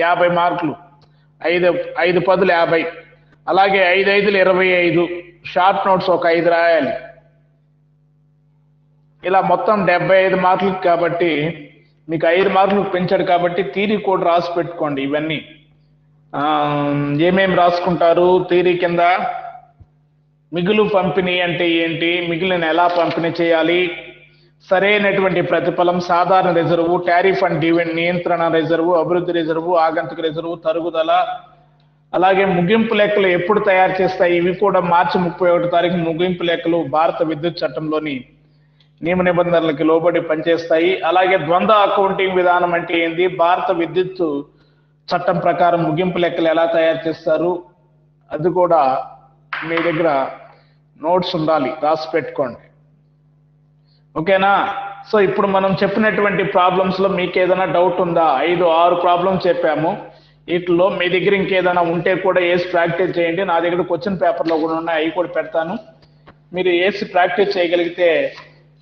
50 మార్కులు. 5 10 50. అలాగే 5 5 25. షార్ట్ నోట్స్ ఒక 5 రాయాలి. ఇలా మొత్తం 75 మార్కులు కాబట్టి మీకు 5 మార్కులు పెంచాడు. కాబట్టి థియరీ కూడా రాసి పెట్టుకోండి. ఇవన్నీ ఏమేమి రాసుకుంటారు థియరీ కింద? మిగులు పంపిణీ అంటే ఏంటి, మిగులుని ఎలా పంపిణీ చేయాలి, సరైనటువంటి ప్రతిఫలం, సాధారణ రిజర్వు, టారిఫ్ అండ్ డివిడెండ్ నియంత్రణ రిజర్వు, అభివృద్ధి రిజర్వు, ఆగంతుక రిజర్వు, తరుగుదల. అలాగే ముగింపు లెక్కలు ఎప్పుడు తయారు చేస్తాయి? ఇవి కూడా మార్చి 31వ తారీఖు ముగింపు లెక్కలు భారత విద్యుత్ చట్టంలోని నియమ నిబంధనలకు లోబడి పనిచేస్తాయి. అలాగే ద్వంద్వ అకౌంటింగ్ విధానం అంటే ఏంది, భారత విద్యుత్ చట్టం ప్రకారం ముగింపు లెక్కలు ఎలా తయారు చేస్తారు, అది కూడా మీ దగ్గర నోట్స్ ఉండాలి, రాసి పెట్టుకోండి. ఓకేనా? సో ఇప్పుడు మనం చెప్పినటువంటి ప్రాబ్లమ్స్ లో మీకు ఏదైనా డౌట్ ఉందా? 5 6 ప్రాబ్లమ్స్ చెప్పాము. వీటిలో మీ దగ్గర ఇంకేదైనా ఉంటే కూడా వేసి ప్రాక్టీస్ చేయండి. నా దగ్గర క్వశ్చన్ పేపర్లో కూడా ఉన్నాయి, అవి కూడా పెడతాను. మీరు వేసి ప్రాక్టీస్ చేయగలిగితే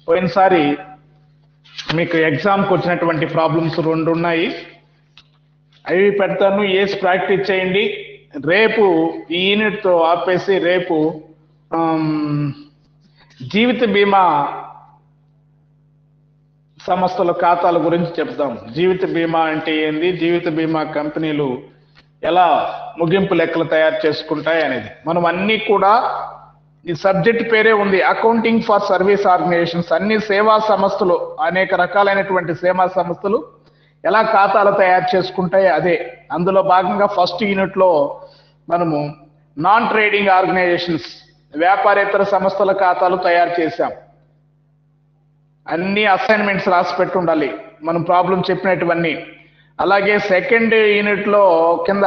పోయినసారి మీకు ఎగ్జామ్కి వచ్చినటువంటి ప్రాబ్లమ్స్ రెండు ఉన్నాయి, అవి పెడతాను, ఏసి ప్రాక్టీస్ చేయండి. రేపు ఈ యూనిట్తో ఆపేసి రేపు జీవిత బీమా సంస్థల ఖాతాల గురించి చెప్దాం. జీవిత బీమా అంటే ఏంది, జీవిత బీమా కంపెనీలు ఎలా ముగింపు లెక్కలు తయారు చేసుకుంటాయి అనేది. మనం అన్నీ కూడా, ఈ సబ్జెక్ట్ పేరే ఉంది, అకౌంటింగ్ ఫర్ సర్వీస్ ఆర్గనైజేషన్స్. అన్ని సేవా సంస్థలు, అనేక రకాలైనటువంటి సేవా సంస్థలు ఎలా ఖాతాలు తయారు చేసుకుంటాయి అదే. అందులో భాగంగా ఫస్ట్ యూనిట్లో మనము నాన్ ట్రేడింగ్ ఆర్గనైజేషన్స్, వ్యాపారేతర సంస్థల ఖాతాలు తయారు చేశాం. అన్ని అసైన్మెంట్స్ రాసి పెట్టి ఉండాలి మనం ప్రాబ్లం చెప్పినటువన్నీ. అలాగే సెకండ్ యూనిట్లో కింద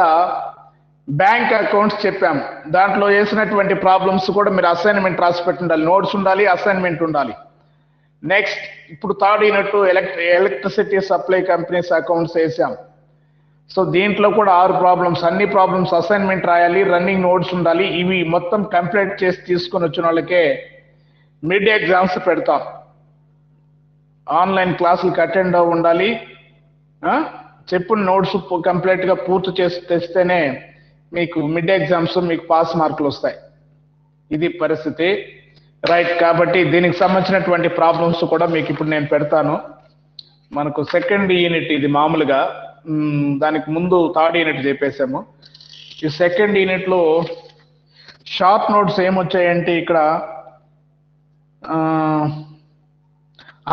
బ్యాంక్ అకౌంట్స్ చెప్పాం, దాంట్లో వేసినటువంటి ప్రాబ్లమ్స్ కూడా మీరు అసైన్మెంట్ రాసి పెట్టి ఉండాలి, నోట్స్ ఉండాలి, అసైన్మెంట్ ఉండాలి. నెక్స్ట్ ఇప్పుడు third unit electricity supply companies accounts వేసాం. సో దీంట్లో కూడా 6 ప్రాబ్లమ్స్, అన్ని ప్రాబ్లమ్స్ అసైన్మెంట్ రాయాలి, రన్నింగ్ నోట్స్ ఉండాలి. ఇవి మొత్తం కంప్లీట్ చేసి తీసుకొని వచ్చిన వాళ్ళకే మిడ్ ఎగ్జామ్స్ పెడతాం. ఆన్లైన్ క్లాసులకు అటెండ్ అవ్వ ఉండాలి, చెప్పిన నోట్స్ కంప్లీట్గా పూర్తి చేసి తెస్తేనే మీకు మిడ్ ఎగ్జామ్స్ మీకు పాస్ మార్కులు వస్తాయి. ఇది పరిస్థితి, రైట్. కాబట్టి దీనికి సంబంధించినటువంటి ప్రాబ్లమ్స్ కూడా మీకు ఇప్పుడు నేను పెడతాను. మనకు సెకండ్ యూనిట్ ఇది మామూలుగా, దానికి ముందు థర్డ్ యూనిట్ చెప్పేసాము. ఈ సెకండ్ యూనిట్లో షార్ట్ నోట్స్ ఏమొచ్చాయంటే ఇక్కడ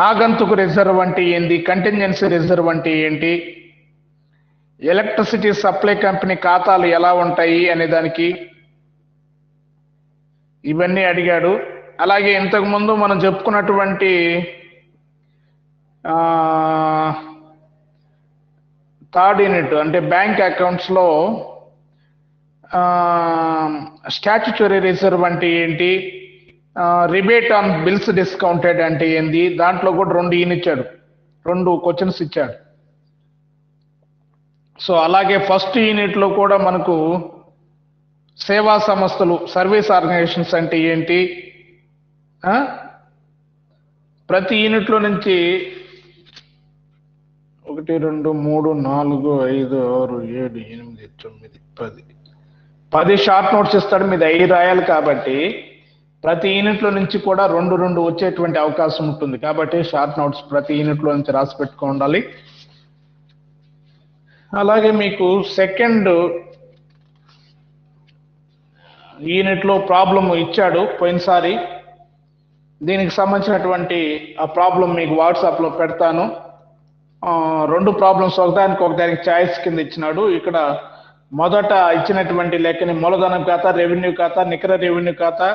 ఆగంతుకు రిజర్వ్ అంటే ఏంటి, కంటింజెన్సీ రిజర్వ్ అంటే ఏంటి, ఎలక్ట్రిసిటీ సప్లై కంపెనీ ఖాతాలు ఎలా ఉంటాయి అనే దానికి ఇవన్నీ అడిగాడు. అలాగే ఇంతకుముందు మనం చెప్పుకున్నటువంటి థర్డ్ యూనిట్ అంటే బ్యాంక్ అకౌంట్స్లో స్టాట్యుటరీ రిజర్వ్ అంటే ఏంటి, రిబేట్ ఆన్ బిల్స్ డిస్కౌంటెడ్ అంటే ఏంది, దాంట్లో కూడా 2 క్వశ్చన్స్ ఇచ్చాడు. సో అలాగే ఫస్ట్ యూనిట్లో కూడా మనకు సేవా సంస్థలు, సర్వీస్ ఆర్గనైజేషన్స్ అంటే ఏంటి, ప్రతి యూనిట్లో నుంచి 1 2 3 4 5 6 7 8 9 10 షార్ట్ నోట్స్ ఇస్తాడు, మీద 5 రాయాలి. కాబట్టి ప్రతి యూనిట్లో నుంచి కూడా 2 వచ్చేటువంటి అవకాశం ఉంటుంది. కాబట్టి షార్ట్ నోట్స్ ప్రతి యూనిట్లో నుంచి రాసి పెట్టుకో ఉండాలి. అలాగే మీకు సెకండ్ యూనిట్లో ప్రాబ్లం ఇచ్చాడు పోయినసారి, దీనికి సంబంధించినటువంటి ఆ ప్రాబ్లం మీకు వాట్సాప్లో పెడతాను. 2 ప్రాబ్లమ్స్, ఒకదానికి ఛాయిస్ కింద ఇచ్చినాడు. ఇక్కడ మొదట ఇచ్చినటువంటి లెక్కని మూలధనం ఖాతా, రెవెన్యూ ఖాతా, నికర రెవెన్యూ ఖాతా,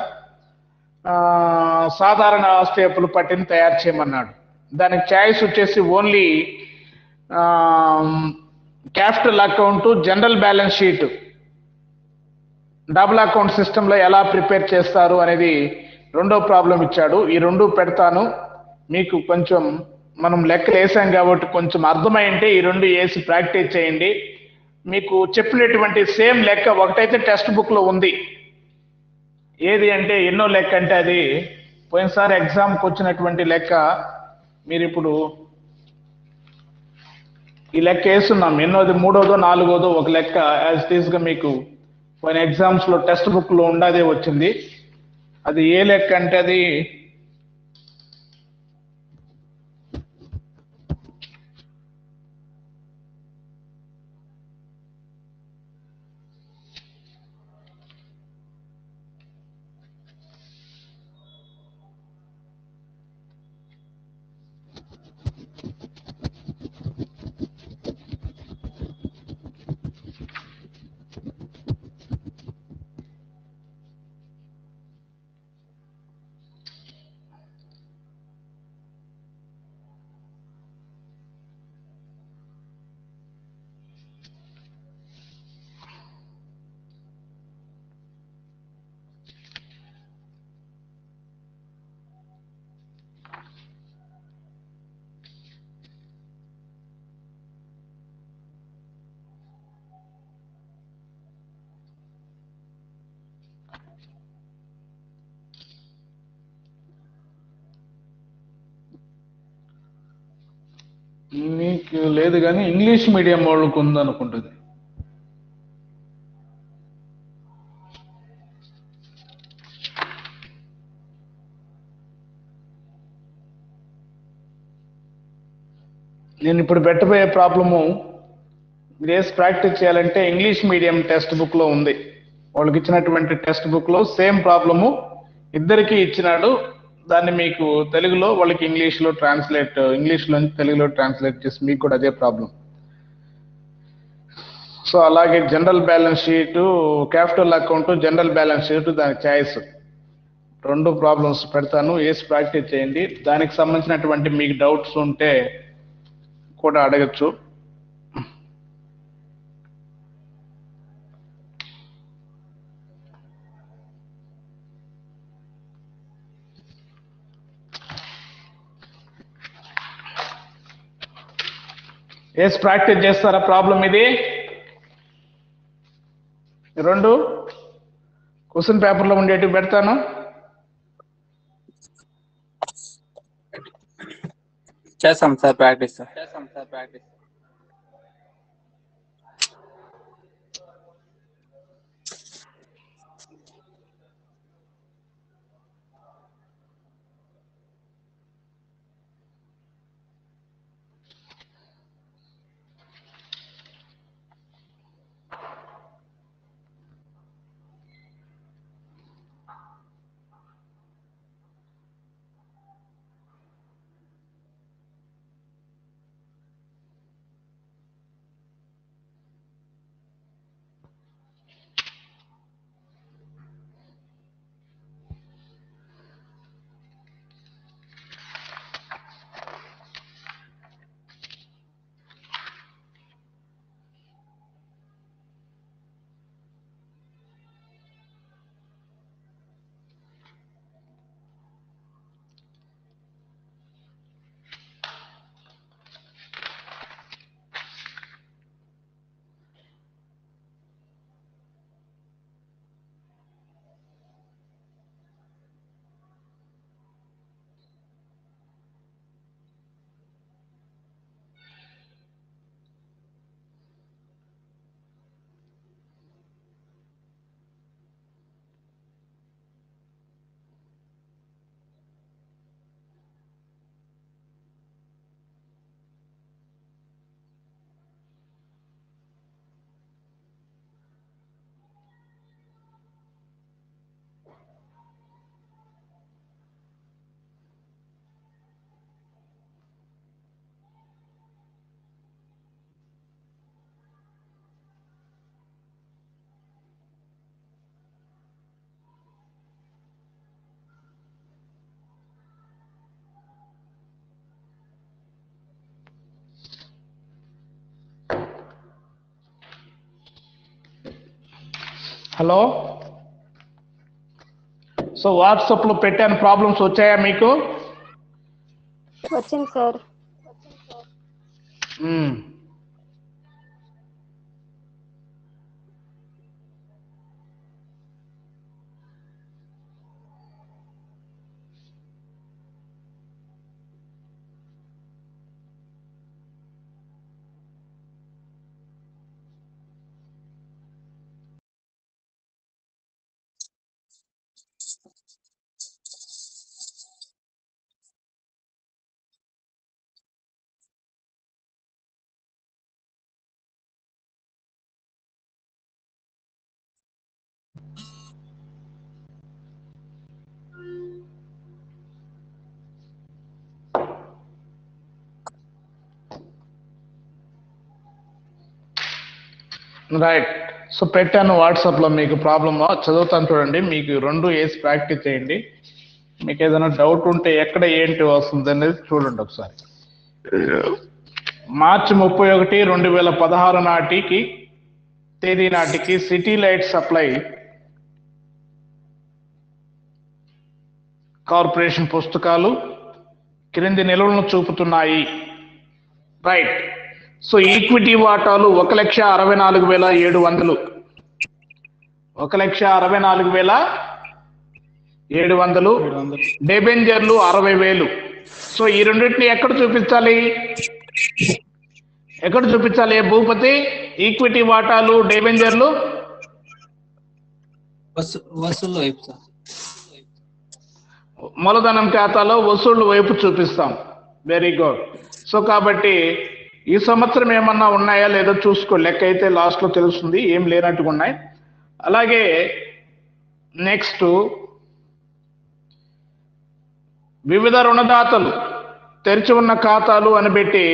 సాధారణ ఆస్తి అప్పుల పట్టిని తయారు చేయమన్నాడు. దానికి ఛాయిస్ వచ్చేసి only capital account, general balance sheet, double account సిస్టంలో ఎలా ప్రిపేర్ చేస్తారు అనేది 2వ ప్రాబ్లం ఇచ్చాడు. ఈ 2 పెడతాను. మీకు కొంచెం మనం లెక్కలు వేసాం కాబట్టి కొంచెం అర్థమైంటే ఈ 2 వేసి ప్రాక్టీస్ చేయండి. మీకు చెప్పినటువంటి సేమ్ లెక్క ఒకటైతే టెక్స్ట్ బుక్లో ఉంది. ఏది అంటే ఎన్నో లెక్క అంటే అది పోయినసారి ఎగ్జామ్కి వచ్చినటువంటి లెక్క. మీరు ఇప్పుడు ఈ లెక్క వేస్తున్నాం, ఎన్నోది, 3వదో 4వదో ఒక లెక్క యాజ్ ఇట్ ఈస్గా మీకు పోయిన ఎగ్జామ్స్లో టెక్స్ట్ బుక్లో ఉండదే వచ్చింది. అది ఏ లెక్క అంటే అది మీకు లేదు కానీ ఇంగ్లీష్ మీడియం వాళ్ళకు ఉందనుకుంటుంది. నేను ఇప్పుడు పెట్టబోయే ప్రాబ్లము రేస్ ప్రాక్టీస్ చేయాలంటే ఇంగ్లీష్ మీడియం టెక్స్ట్ బుక్ లో ఉంది. వాళ్ళకి ఇచ్చినటువంటి టెక్స్ట్ బుక్ లో సేమ్ ప్రాబ్లము ఇద్దరికి ఇచ్చినాడు. దాన్ని మీకు తెలుగులో వాళ్ళకి ఇంగ్లీష్ లో తెలుగులో ట్రాన్స్లేట్ చేసి మీకు కూడా అదే ప్రాబ్లం. సో అలాగే general balance sheet, capital account, general balance sheet దానికి చాయిస్ 2 ప్రాబ్లమ్స్ పెడతాను. వేసి ప్రాక్టీస్ చేయండి. దానికి సంబంధించినటువంటి మీకు డౌట్స్ ఉంటే కూడా అడగచ్చు. వేసి ప్రాక్టీస్ చేస్తారా? ప్రాబ్లం ఇది 2 క్వశ్చన్ పేపర్లో ఉండేటివి పెడతాను. చేస్తాం sir practice. Hello, so WhatsApp లో పెట్టాను. ప్రాబ్లమ్స్ వచ్చాయా మీకు? వచ్చింది సార్. రైట్. సో పెట్టాను వాట్సాప్ లో. మీకు ప్రాబ్లమ్ చదువుతాను చూడండి. మీకు 2 వేసి ప్రాక్టీస్ చేయండి. మీకు ఏదైనా డౌట్ ఉంటే ఎక్కడ ఏంటి వస్తుంది అనేది చూడండి ఒకసారి. మార్చి 31, 2016 తేదీ నాటికి సిటీ లైట్ సప్లై కార్పొరేషన్ పుస్తకాలు క్రింది నిల్వలను చూపుతున్నాయి. రైట్. సో ఈక్విటీ వాటాలు 1,64,700, 1,64,700. డెబెంజర్లు 60,000. సో ఈ రెండింటిని ఎక్కడ చూపించాలి? ఎక్కడ చూపించాలి భూపతి? ఈక్విటీ వాటాలు, డిబెంచర్లు, వసూలు వైపు సార్. మూలధనం ఖాతాలో వసూళ్లు వైపు చూపిస్తాం. Very good. సో కాబట్టి ఈ సంవత్సరం ఏమన్నా ఉన్నాయా లేదో చూసుకో. లెక్క అయితే లాస్ట్ లో తెలుస్తుంది, ఏం లేనట్టుగా ఉన్నాయి. అలాగే నెక్స్ట్ వివిధ రుణదాతలు తెరిచి ఉన్న ఖాతాలు అని పెట్టి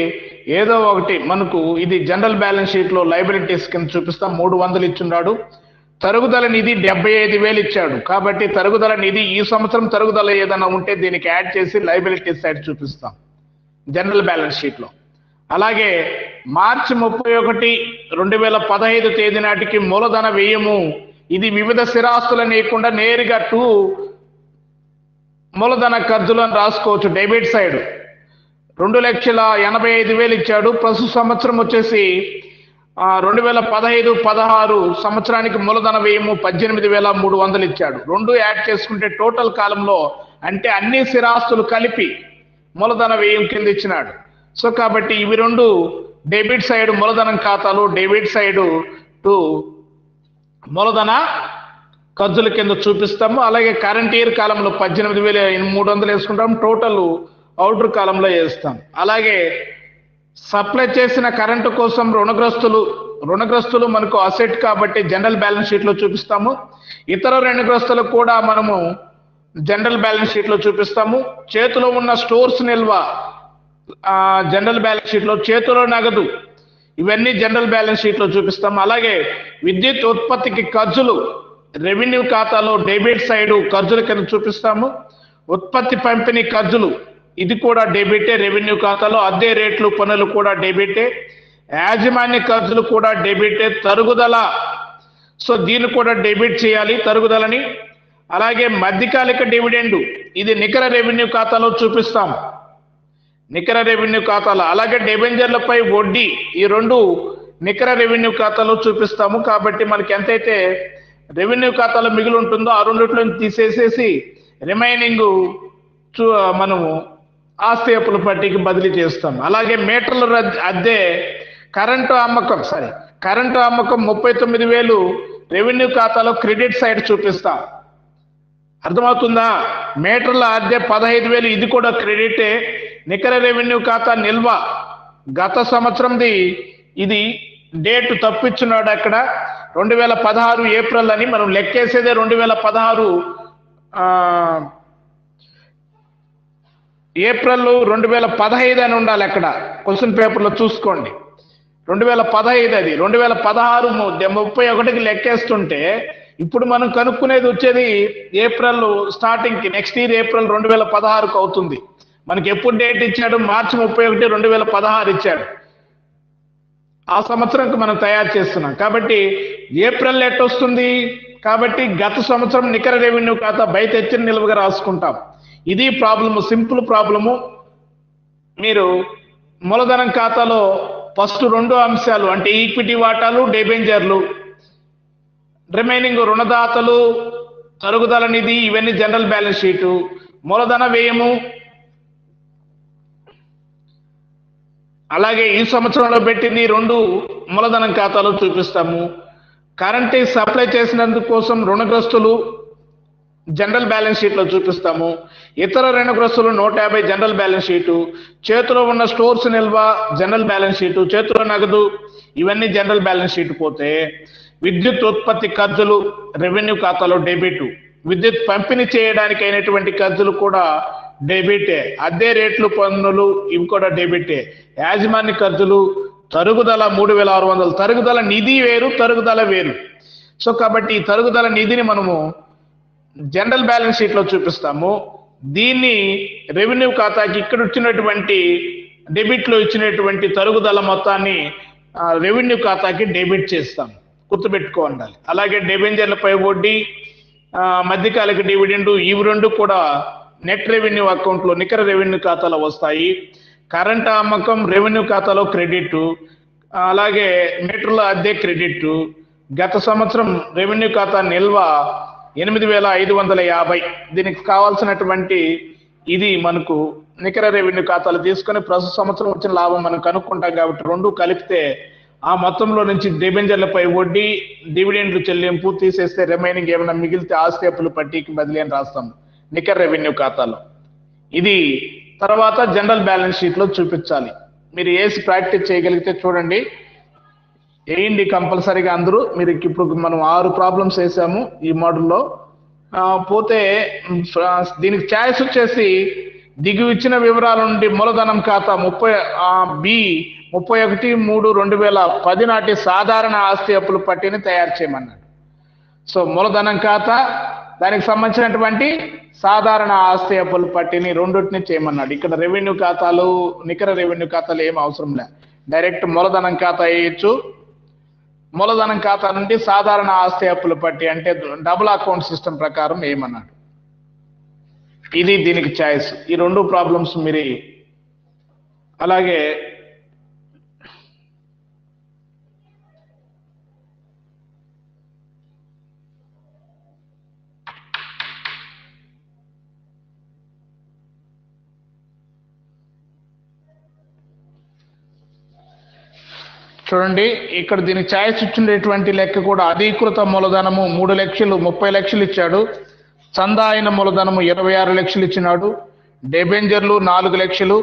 ఏదో ఒకటి మనకు ఇది జనరల్ బ్యాలెన్స్ షీట్ లో లైబిలిటీస్ కింద చూపిస్తాం. 300 ఇచ్చున్నాడు. తరుగుదల నిధి 75,000 ఇచ్చాడు. కాబట్టి తరుగుదల నిధి ఈ సంవత్సరం తరుగుదల ఏదైనా ఉంటే దీనికి యాడ్ చేసి లైబిలిటీస్ సైడ్ చూపిస్తాం జనరల్ బ్యాలెన్స్ షీట్ లో. అలాగే మార్చి 31, 2015 తేదీ నాటికి మూలధన వ్యయము ఇది వివిధ స్థిరాస్తులు లేకుండా నేరుగా మూలధన ఖర్చులను రాసుకోవచ్చు. డెబిట్ సైడ్ 2,85,000 ఇచ్చాడు. ప్రస్తుత సంవత్సరం వచ్చేసి 2015-16 సంవత్సరానికి మూలధన వ్యయము 18,300 ఇచ్చాడు. రెండు యాడ్ చేసుకుంటే టోటల్ కాలంలో అంటే అన్ని స్థిరాస్తులు కలిపి మూలధన వ్యయం కింద ఇచ్చినాడు. సో కాబట్టి ఇవి రెండు డెబిట్ సైడ్ మూలధనం ఖాతాలు, డెబిట్ సైడ్ టు మూలధన ఖర్చుల కింద చూపిస్తాము. అలాగే కరెంట్ ఇయర్ కాలంలో 18,300 వేసుకుంటాం. టోటల్ అవుటర్ కాలంలో వేస్తాం. అలాగే సప్లై చేసిన కరెంటు కోసం రుణగ్రస్తులు మనకు అసెట్ కాబట్టి జనరల్ బ్యాలెన్స్ షీట్ లో చూపిస్తాము. ఇతర రుణగ్రస్తులకు కూడా మనము జనరల్ బ్యాలెన్స్ షీట్ లో చూపిస్తాము. చేతిలో ఉన్న స్టోర్స్ నిల్వ జనరల్ బ్యాలెన్స్ షీట్ లో, చేతిలో నగదు ఇవన్నీ జనరల్ బ్యాలెన్స్ షీట్ లో చూపిస్తాము. అలాగే విద్యుత్ ఉత్పత్తికి ఖర్చులు రెవెన్యూ ఖాతాలో డెబిట్ సైడ్ ఖర్చుల కింద చూపిస్తాము. ఉత్పత్తి పంపిణీ ఖర్చులు ఇది కూడా డెబిటే రెవెన్యూ ఖాతాలో. అద్దె రేట్లు పన్నులు కూడా డెబిటే. యాజమాన్య ఖర్చులు కూడా డెబిటే. తరుగుదల సో దీన్ని కూడా డెబిట్ చేయాలి తరుగుదలని. అలాగే మధ్యకాలిక డివిడెండ్ ఇది నికర రెవెన్యూ ఖాతాలో చూపిస్తాం, నికర రెవెన్యూ ఖాతాలో. అలాగే డిబెంచర్లపై వడ్డీ ఈ రెండు నికర రెవెన్యూ ఖాతాలో చూపిస్తాము. కాబట్టి మనకి ఎంతైతే రెవెన్యూ ఖాతాలో మిగిలి ఉంటుందో ఆ రెండిట్లో తీసేసేసి రిమైనింగ్ మనము ఆస్తి అప్పుల పట్టికి బదిలీ చేస్తాం. అలాగే మీటర్ల అద్దె కరెంటు అమ్మకం 39,000 రెవెన్యూ ఖాతాలో క్రెడిట్ సైడ్ చూపిస్తాం. అర్థమవుతుందా? మీటర్ల అద్దె 15,000 ఇది కూడా క్రెడిటే. నికర రెవెన్యూ ఖాతా నిల్వ గత సంవత్సరంది ఇది డేట్ తప్పిచ్చున్నాడు అక్కడ 2016 ఏప్రిల్ అని. మనం లెక్కేసేదే 2016 ఏప్రిల్ 2015 అని ఉండాలి అక్కడ. క్వశ్చన్ పేపర్లో చూసుకోండి. 2015 అది 2016 31కి లెక్కేస్తుంటే ఇప్పుడు మనం కనుక్కునేది వచ్చేది ఏప్రిల్ స్టార్టింగ్కి, నెక్స్ట్ ఇయర్ ఏప్రిల్ 2016కు అవుతుంది. మనకి ఎప్పుడు డేట్ ఇచ్చాడు? మార్చి 31, 2016 ఇచ్చాడు. ఆ సంవత్సరంకి మనం తయారు చేస్తున్నాం కాబట్టి ఏప్రిల్ ఎట్ వస్తుంది. కాబట్టి గత సంవత్సరం నికర రెవెన్యూ ఖాతా బయట తెచ్చిన నిల్వగా రాసుకుంటాం. ఇది ప్రాబ్లము, సింపుల్ ప్రాబ్లము. మీరు మూలధనం ఖాతాలో ఫస్ట్ రెండు అంశాలు అంటే ఈక్విటీ వాటాలు, డిబెంచర్లు, రిమైనింగ్ రుణదాతలు, తరుగుదల నిధి ఇవన్నీ జనరల్ బ్యాలెన్స్ షీటు. మూలధన వ్యయము అలాగే ఈ సంవత్సరంలో పెట్టింది రెండు మూలధనం ఖాతాలో చూపిస్తాము. కరెంట్ సప్లై చేసినందుకు కోసం రుణగ్రస్తులు జనరల్ బ్యాలెన్స్ షీట్ లో చూపిస్తాము. ఇతర రుణగ్రస్తులు 150 జనరల్ బ్యాలెన్స్ షీటు. చేతిలో ఉన్న స్టోర్స్ నిల్వ జనరల్ బ్యాలెన్స్ షీటు. చేతిలో నగదు ఇవన్నీ జనరల్ బ్యాలెన్స్ షీట్ పోతే విద్యుత్ ఉత్పత్తి ఖర్చులు రెవెన్యూ ఖాతాలో డెబిట్. విద్యుత్ పంపిణీ చేయడానికి అయినటువంటి ఖర్చులు కూడా డెబిటే. అద్దె రేట్లు పన్నులు ఇవి కూడా డెబిటే. యాజమాన్య ఖర్చులు తరుగుదల 3,600. తరుగుదల నిధి వేరు, తరుగుదల వేరు. సో కాబట్టి ఈ తరుగుదల నిధిని మనము జనరల్ బ్యాలెన్స్ షీట్ లో చూపిస్తాము. దీన్ని రెవెన్యూ ఖాతాకి ఇక్కడ ఇచ్చినటువంటి డెబిట్ లో ఇచ్చినటువంటి తరుగుదల మొత్తాన్ని రెవెన్యూ ఖాతాకి డెబిట్ చేస్తాం. గుర్తుపెట్టుకో ఉండాలి. అలాగే డిబెంచర్లపై వడ్డీ, మధ్యకాలిక డివిడెండ్ ఇవి రెండు కూడా నెట్ రెవెన్యూ అకౌంట్ లో నికర రెవెన్యూ ఖాతాలో వస్తాయి. కరెంట్ అమ్మకం రెవెన్యూ ఖాతాలో క్రెడిట్. అలాగే మీటర్ల అద్దె క్రెడిట్. గత సంవత్సరం రెవెన్యూ ఖాతా నిల్వ 8,550. దీనికి కావాల్సినటువంటి ఇది మనకు నికర రెవెన్యూ ఖాతాలు తీసుకొని ప్రస్తుత సంవత్సరం వచ్చిన లాభం మనం కనుక్కుంటాం కాబట్టి రెండు కలిపితే ఆ మొత్తంలో నుంచి డిబెంచర్లపై వడ్డీ డివిడెండ్లు చెల్లింపు తీసేస్తే రిమైనింగ్ ఏమైనా మిగిలితే ఆస్తి అప్పులు పట్టీకి బదిలీ అని రాస్తాం నికర రెవెన్యూ ఖాతాలో. ఇది తర్వాత జనరల్ బ్యాలెన్స్ షీట్ లో చూపించాలి. మీరు ఏసి ప్రాక్టీస్ చేయగలిగితే చూడండి, వేయండి కంపల్సరీగా అందరూ. మీరు ఇప్పుడు మనం 6 ప్రాబ్లమ్స్ వేసాము ఈ మోడల్లో. పోతే దీనికి ఛాయిస్ వచ్చేసి దిగు ఇచ్చిన వివరాల నుండి మూలధనం ఖాతా 31/3/2010 నాటి సాధారణ ఆస్తి అప్పుల పట్టీని తయారు చేయమన్నాడు. సో మూలధనం ఖాతా, దానికి సంబంధించినటువంటి సాధారణ ఆస్తి అప్పుల పట్టీని రెండింటిని చేయమన్నాడు. ఇక్కడ రెవెన్యూ ఖాతాలు, నికర రెవెన్యూ ఖాతాలు ఏం అవసరం లే, డైరెక్ట్ మూలధనం ఖాతా వేయచ్చు. మూలధనం ఖాతా నుండి సాధారణ ఆస్తి అప్పుల పట్టీ అంటే డబుల్ అకౌంట్ సిస్టమ్ ప్రకారం ఏమన్నాడు. ఇది దీనికి ఛాయిస్. ఈ 2 ప్రాబ్లమ్స్ మీరు అలాగే చూడండి, ఇక్కడ దీనికి ఛాయిస్ ఇచ్చినటువంటి లెక్క కూడా అధీకృత మూలధనము 3 లక్షలు 30 లక్షలు ఇచ్చాడు. చందా అయిన మూలధనము 26 లక్షలు ఇచ్చినాడు. డెబెంజర్లు 4 లక్షలు,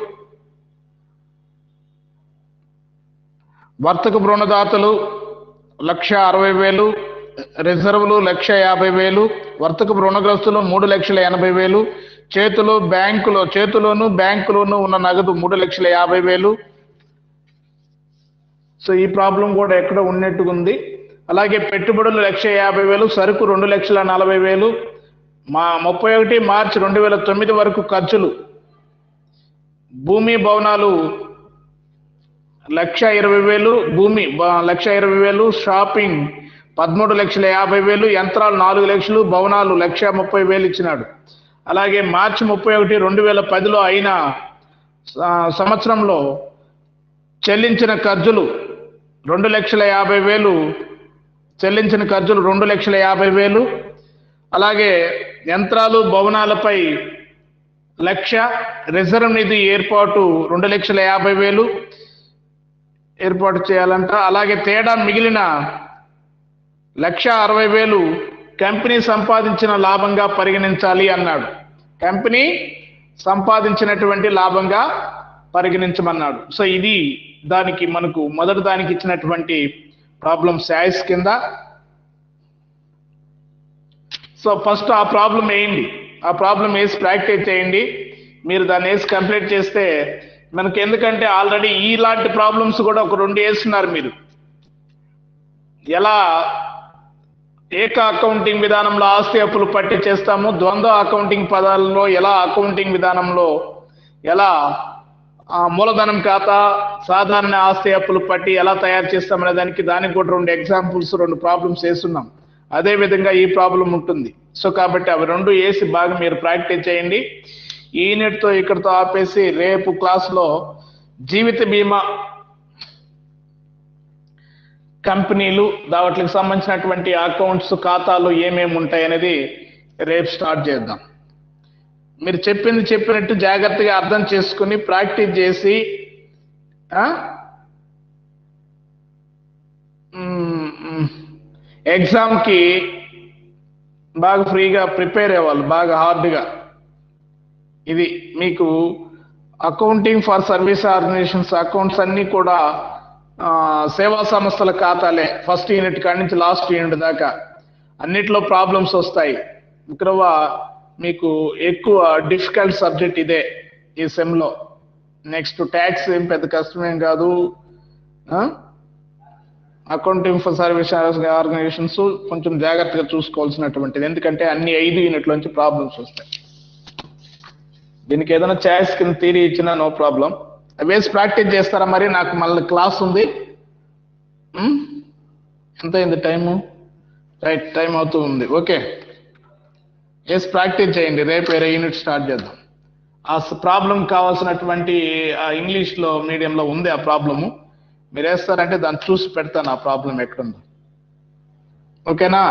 వర్తక రుణదాతలు 1,60,000, రిజర్వులు 1,50,000, వర్తక రుణగ్రస్తులు 3,80,000, చేతిలోను బ్యాంకులోను ఉన్న నగదు 3,50,000. సో ఈ ప్రాబ్లం కూడా ఎక్కడ ఉన్నట్టుగా ఉంది. అలాగే పెట్టుబడులు 1,50,000, సరుకు 2,40,000, 31 మార్చి 2009 వరకు ఖర్చులు భూమి భవనాలు 1,20,000, భూమి 1,20,000, షాపింగ్ 13,50,000, యంత్రాలు 4 లక్షలు, భవనాలు 1,30,000 ఇచ్చినాడు. అలాగే మార్చి 31, 2010లో అయిన సంవత్సరంలో చెల్లించిన ఖర్చులు 2,50,000, చెల్లించిన ఖర్చులు 2,50,000. అలాగే యంత్రాలు భవనాలపై 1,00,000, రిజర్వ్ నిధి ఏర్పాటు 2,50,000 ఏర్పాటు చేయాలంట. అలాగే తేడా మిగిలిన 1,60,000 కంపెనీ సంపాదించిన లాభంగా పరిగణించాలి అన్నాడు. కంపెనీ సంపాదించినటువంటి లాభంగా పరిగణించమన్నాడు. సో ఇది దానికి మనకు మొదటి దానికి ఇచ్చినటువంటి ప్రాబ్లం ఛాయిస్ కింద. సో ఫస్ట్ ఆ ప్రాబ్లం వేయండి, ఆ ప్రాబ్లం వేసి ప్రాక్టీస్ చేయండి. మీరు దాన్ని వేసి కంప్లీట్ చేస్తే మనకి, ఎందుకంటే ఆల్రెడీ ఇలాంటి ప్రాబ్లమ్స్ కూడా ఒక 2 వేస్తున్నారు మీరు. ఎలా ఏక అకౌంటింగ్ విధానంలో ఆస్తి అప్పులు పట్టి చేస్తాము, ద్వంద్వ అకౌంటింగ్ పదాలలో ఎలా అకౌంటింగ్ విధానంలో ఎలా మూలధనం ఖాతా సాధారణ ఆస్తి అప్పులు పట్టి ఎలా తయారు చేస్తామనే దానికి కూడా 2 ఎగ్జాంపుల్స్ 2 ప్రాబ్లమ్స్ వేస్తున్నాం. అదే విధంగా ఈ ప్రాబ్లం ఉంటుంది. సో కాబట్టి అవి 2 వేసి బాగా మీరు ప్రాక్టీస్ చేయండి. ఈ యూనిట్తో ఇక్కడతో ఆపేసి రేపు క్లాస్లో జీవిత బీమా కంపెనీలు, వాటికి సంబంధించినటువంటి అకౌంట్స్ ఖాతాలు ఏమేమి ఉంటాయి అనేది రేపు స్టార్ట్ చేద్దాం. మీరు చెప్పినట్టు జాగ్రత్తగా అర్థం చేసుకుని ప్రాక్టీస్ చేసి ఎగ్జామ్కి బాగా ఫ్రీగా ప్రిపేర్ అవ్వాలి, బాగా హార్డ్గా. ఇది మీకు accounting for service organisations accounts అన్నీ కూడా సేవా సంస్థల ఖాతాలే. ఫస్ట్ యూనిట్ కాడి నుంచి లాస్ట్ యూనిట్ దాకా అన్నిట్లో ప్రాబ్లమ్స్ వస్తాయి. ఇక్కడ మీకు ఎక్కువ డిఫికల్ట్ సబ్జెక్ట్ ఇదే ఈ సెమ్లో. నెక్స్ట్ ట్యాక్స్ ఏం పెద్ద కష్టమేం కాదు. అకౌంటింగ్ ఫర్ సర్వీస్ ఆర్గనైజేషన్స్ కొంచెం జాగ్రత్తగా చూసుకోవాల్సినటువంటిది, ఎందుకంటే అన్ని 5 యూనిట్ల నుంచి ప్రాబ్లమ్స్ వస్తాయి. దీనికి ఏదైనా ఛాయిస్ కింద థియరీ ఇచ్చినా నో ప్రాబ్లం. వేసి ప్రాక్టీస్ చేస్తారా? మరి నాకు మళ్ళీ క్లాస్ ఉంది. ఎంత అయింది టైము? రైట్, టైం అవుతూ ఉంది. ఓకే, వేసి ప్రాక్టీస్ చేయండి. రేపు వేరే యూనిట్ స్టార్ట్ చేద్దాం. ఆ ప్రాబ్లం కావాల్సినటువంటి ఇంగ్లీష్లో మీడియంలో ఉంది ఆ ప్రాబ్లము. మీరు వేస్తారంటే దాన్ని చూసి పెడతాను ఆ ప్రాబ్లం ఎక్కడుందో. ఓకేనా?